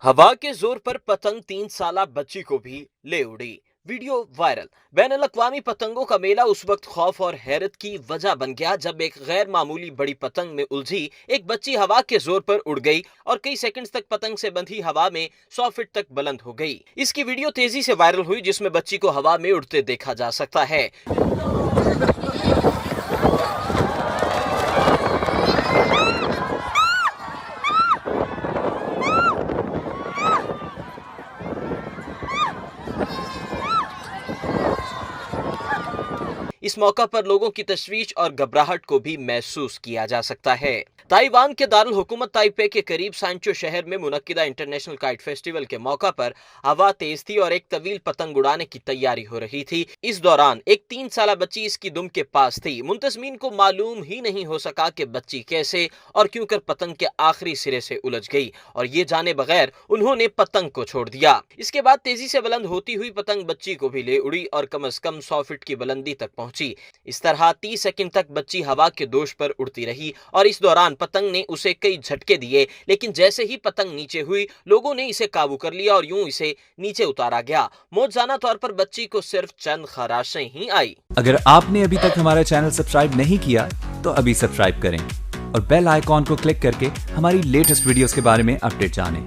हवा के जोर पर पतंग 3 साला बच्ची को भी ले उड़ी। Video viral. बैनुल अक़वामी पतंगों का मेला उस वक्त खौफ और हैरत की वजह बन गया जब एक गैर मामूली बड़ी पतंग में उलझी एक बच्ची हवा के जोर पर उड़ गई और कई सेकंड्स तक पतंग से बंधी हवा में 100 फीट तक बुलंद हो गई। इसकी वीडियो तेजी से वायरल हुई जिसमें बच्ची को हवा में उड़ते देखा जा सकता है। इस मौका पर लोगों की तशवीश और घबराहट को भी महसूस किया जा सकता है। ताइवान के दारुल हुकूमत ताइपे के करीब सांचो शहर में मुनक्किदा इंटरनेशनल काइट फेस्टिवल के मौका पर हवा तेज थी और एक तवील पतंग उड़ाने की तैयारी हो रही थी। इस दौरान एक 3 साला बच्ची इसकी दुम के पास थी। मुंतजमीन को मालूम ही नहीं हो सका कि बच्ची कैसे और क्यों कर पतंग के आखिरी सिरे से उलझ गई और ये जाने बगैर उन्होंने पतंग को छोड़ दिया। इसके बाद तेजी से बुलंद होती हुई पतंग बच्ची को भी ले उड़ी और कम से कम 100 फीट की बुलंदी तक पहुंची। इस तरह 30 सेकंड तक बच्ची हवा के दोष पर उड़ती रही और इस दौरान पतंग ने उसे कई झटके दिए, लेकिन जैसे ही पतंग नीचे हुई लोगों ने इसे काबू कर लिया और यूं इसे नीचे उतारा गया। मौजजाना तौर पर बच्ची को सिर्फ चंद खराशें ही आई। अगर आपने अभी तक हमारा चैनल सब्सक्राइब नहीं किया तो अभी सब्सक्राइब करें और बेल आइकॉन को क्लिक करके हमारी लेटेस्ट वीडियोस के बारे में अपडेट जानें।